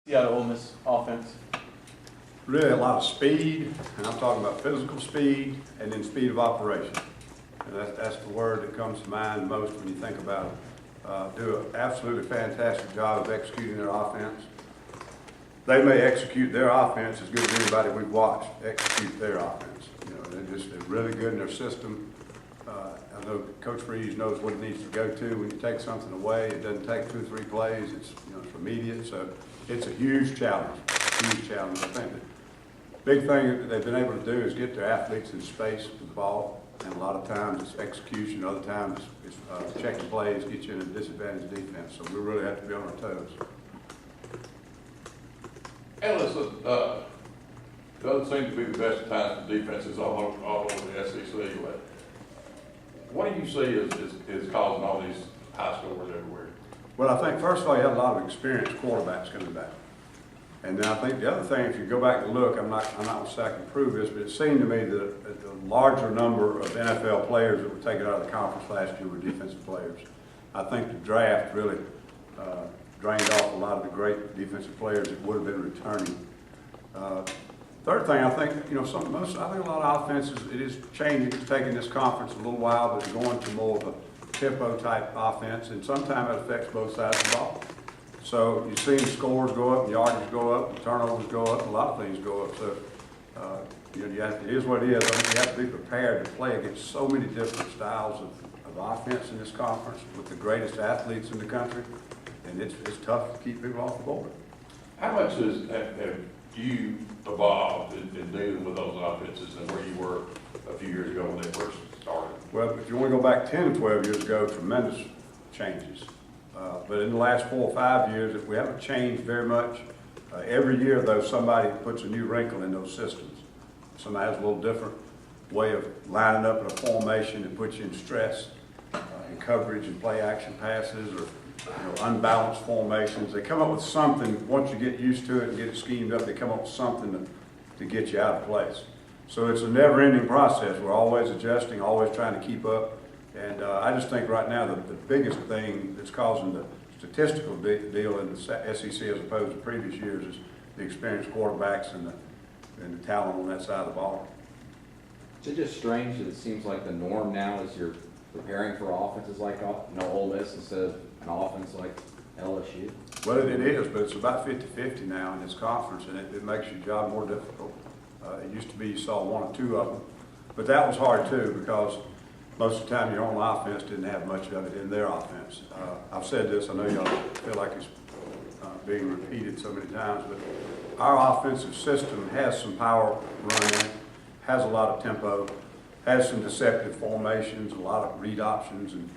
Yeah, the Ole Miss offense. Really a lot of speed, and I'm talking about physical speed and then speed of operation. And that's the word that comes to mind most when you think about it. Do an absolutely fantastic job of executing their offense. They may execute their offense as good as anybody we've watched execute their offense. You know, they're really good in their system. I know Coach Freeze knows what it needs to go to. When you take something away, it doesn't take 2 or 3 plays. It's it's immediate. So it's a huge challenge. Huge challenge. I think the big thing that they've been able to do is get their athletes in space with the ball. And a lot of times it's execution. Other times it's checking plays, get you in a disadvantaged defense. So we really have to be on our toes. Ellis, doesn't seem to be the best time for defenses all over the SEC. What do you see is causing all these high scores everywhere? Well, I think first of all you have a lot of experienced quarterbacks coming back. And then I think the other thing, if you go back and look, I'm not going to say I can prove this, but it seemed to me that the larger number of NFL players that were taken out of the conference last year were defensive players. I think the draft really drained off a lot of the great defensive players that would have been returning. Third thing, I think, I think a lot of offenses, it is changing. It's taking this conference a little while, but it's going to more of a tempo type offense, and sometimes it affects both sides of the ball. So you're seeing scores go up, yardage go up, turnovers go up, a lot of things go up. So it is what it is. I think you have to be prepared to play against so many different styles of offense in this conference with the greatest athletes in the country, and it's tough to keep people off the board. How much have you evolved in dealing with those offenses and where you were a few years ago when they first started? Well, if you want to go back 10 or 12 years ago, tremendous changes. But in the last 4 or 5 years, we haven't changed very much. Every year, though, somebody puts a new wrinkle in those systems. Somebody has a little different way of lining up in a formation that puts you in stress, in coverage and play action passes, or unbalanced formations. They come up with something. Once you get used to it and get it schemed up, they come up with something to get you out of place. So it's a never-ending process. We're always adjusting, always trying to keep up. And I just think right now the biggest thing that's causing the statistical deal in the SEC as opposed to previous years is the experienced quarterbacks and the talent on that side of the ball. Is it just strange that it seems like the norm now is you're preparing for offenses like Ole Miss instead of an offense like LSU? Well, it is, but it's about 50-50 now in this conference, and it makes your job more difficult. It used to be you saw 1 or 2 of them, but that was hard too because most of the time your own offense didn't have much of it in their offense. I've said this, I know y'all feel like it's being repeated so many times, but our offensive system has some power running, has a lot of tempo, has some deceptive formations, a lot of read options and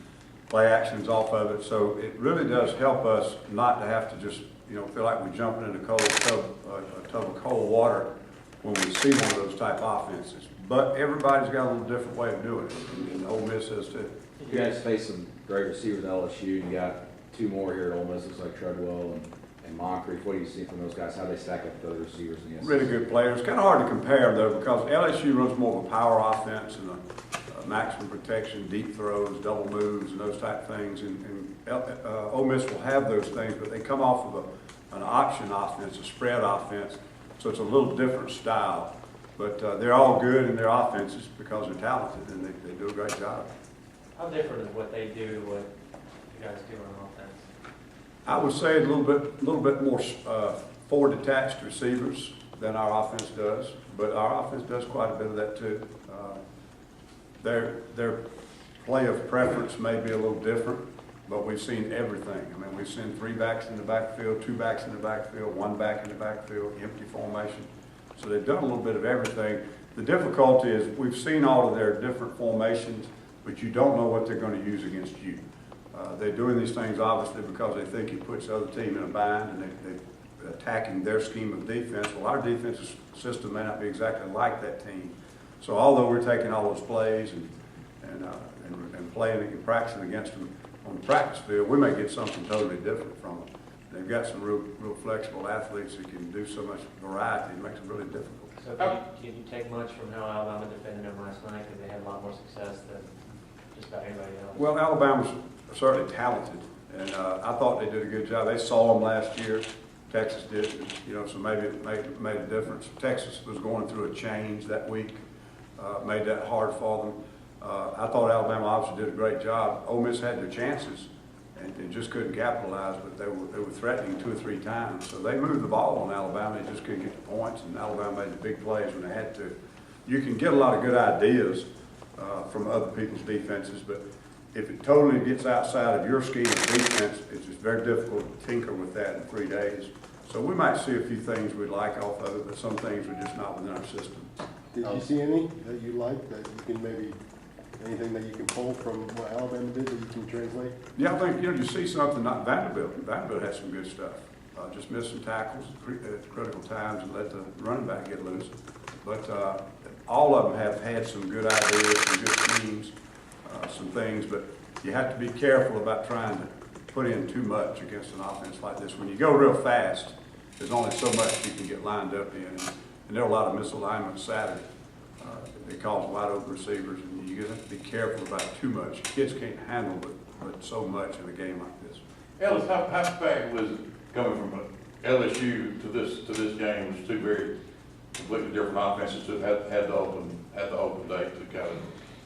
play actions off of it. So it really does help us not to have to just feel like we're jumping in a tub of cold water when we see one of those type offenses. But everybody's got a little different way of doing it, and Ole Miss has too. You guys face some great receivers at LSU. You got 2 more here at Ole Miss. Looks like Treadwell and Moncrief. What do you see from those guys? How do they stack up to other receivers in the SEC? Really good players. It's kind of hard to compare them though because LSU runs more of a power offense and a maximum protection, deep throws, double moves, and those type of things. And Ole Miss will have those things, but they come off of an option offense, a spread offense, so it's a little different style. But they're all good in their offenses because they're talented and they do a great job. How different is what they do to what you guys do on offense? I would say a little bit more forward detached receivers than our offense does, but our offense does quite a bit of that too. Their play of preference may be a little different, but we've seen everything. I mean, we've seen 3 backs in the backfield, 2 backs in the backfield, 1 back in the backfield, empty formation. So they've done a little bit of everything. The difficulty is we've seen all of their different formations, but you don't know what they're going to use against you. They're doing these things obviously because they think it puts the other team in a bind and they're attacking their scheme of defense. Well, our defensive system may not be exactly like that team. So although we're taking all those plays and playing and practicing against them on the practice field, we may get something totally different from them. They've got some real flexible athletes who can do so much variety. It makes it really difficult. So can you take much from how Alabama defended them last night because they had a lot more success than just about anybody else? Well, Alabama's certainly talented, and I thought they did a good job. They saw them last year. Texas did, you know, so maybe it made a difference. Texas was going through a change that week, made that hard for them. I thought Alabama obviously did a great job. Ole Miss had their chances and just couldn't capitalize, but they were threatening 2 or 3 times. So they moved the ball on Alabama, they just couldn't get the points, and Alabama made the big plays when they had to. You can get a lot of good ideas from other people's defenses, but if it totally gets outside of your scheme of defense, it's just very difficult to tinker with that in 3 days. So we might see a few things we'd like off of it, but some things are just not within our system. Did you see any that you liked, that you can maybe, anything that you can pull from what Alabama did that you can translate? Yeah, I think, you know, you see something, not Vanderbilt. Vanderbilt had some good stuff. Just missed some tackles at critical times and let the running back get loose. But all of them have had some good ideas, some good schemes, some things, but you have to be careful about trying to put in too much against an offense like this. When you go real fast, there's only so much you can get lined up in. And there are a lot of misalignments Saturday. It calls wide open receivers, and you have to be careful about too much. Kids can't handle but so much in a game like this. Ellis, how impactful is it coming from LSU to this game, which is 2 very completely different offenses that had the open date to kind of.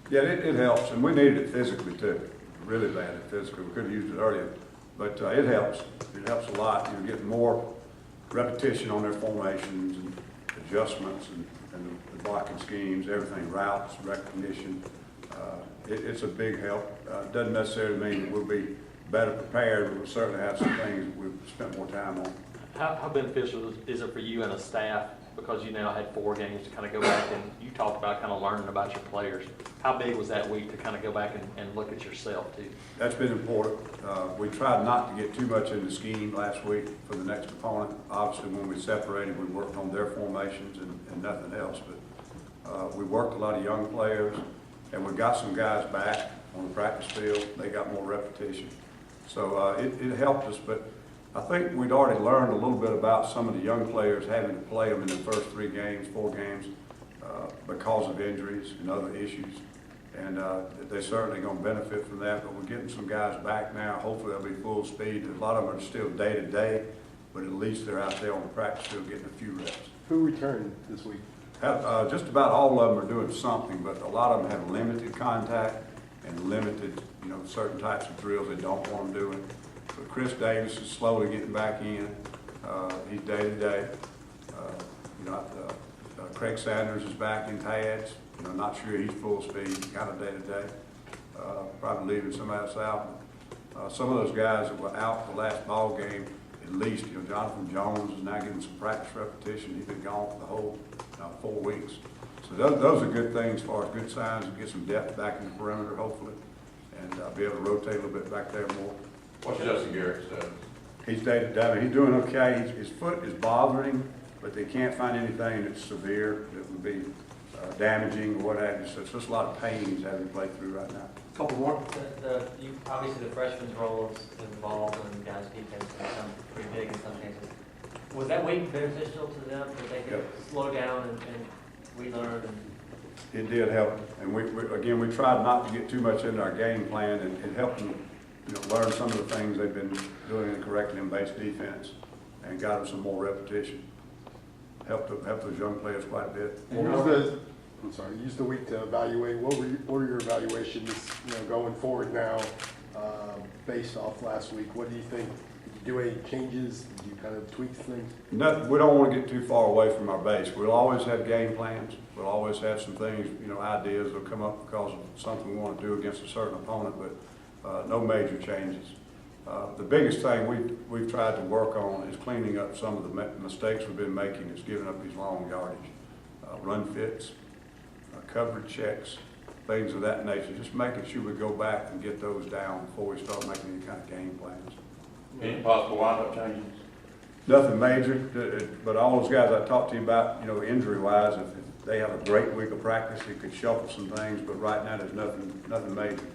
Yeah, it helps, and we needed it physically too, really bad physically. We could have used it earlier, but it helps. It helps a lot. You're getting more repetition on their formations and adjustments and the blocking schemes, everything, routes, recognition. It's a big help. It doesn't necessarily mean that we'll be better prepared, but we'll certainly have some things that we've spent more time on. How beneficial is it for you and a staff, because you now had 4 games to kind of go back, and you talked about kind of learning about your players. How big was that week to kind of go back and look at yourself too? That's been important. We tried not to get too much into scheme last week for the next opponent. Obviously, when we separated, we worked on their formations and nothing else. But we worked a lot of young players, and we got some guys back on the practice field. They got more repetition. So it helped us, but I think we'd already learned a little bit about some of the young players having to play them in the first 3 games, 4 games, because of injuries and other issues. And they're certainly going to benefit from that, but we're getting some guys back now. Hopefully they'll be full speed. A lot of them are still day to day, but at least they're out there on the practice field getting a few reps. Who returned this week? Just about all of them are doing something, but a lot of them have limited contact and limited, you know, certain types of drills they don't want them doing. But Chris Davis is slowly getting back in. He's day to day. Craig Sanders is back in pads. You know, not sure he's full speed, kind of day to day. Probably leaving some else out. Some of those guys that were out the last ball game, at least, you know, Jonathan Jones is now getting some practice repetition. He's been gone for the whole 4 weeks. So those are good things as far as good signs, and get some depth back in the perimeter, hopefully, and be able to rotate a little bit back there more. What's Justin Garrett's status? He's day to day. He's doing okay. His foot is bothering him, but they can't find anything that's severe that would be damaging or what have you. So it's just a lot of pain he's having to play through right now. Couple more. Obviously, the freshman's role is involved in guys' defense and some pretty big in some cases. Was that week beneficial to them, that they could slow down and relearn? It did help, and we tried not to get too much into our game plan, and it helped them, you know, learn some of the things they've been doing incorrectly in base defense, and got them some more repetition. Helped those young players quite a bit. Use the week to evaluate. What were your evaluations, you know, going forward now, based off last week? What do you think? Did you do any changes? Did you kind of tweak things? No, we don't want to get too far away from our base. We'll always have game plans. We'll always have some things, you know, ideas will come up because of something we want to do against a certain opponent, but no major changes. The biggest thing we've tried to work on is cleaning up some of the mistakes we've been making. Is giving up these long yardage, run fits, coverage checks, things of that nature. Just making sure we go back and get those down before we start making any kind of game plans. Any possible lineup changes? Nothing major, but all those guys I talked to you about, you know, injury-wise, if they have a great week of practice, it could shuffle some things. But right now, there's nothing major.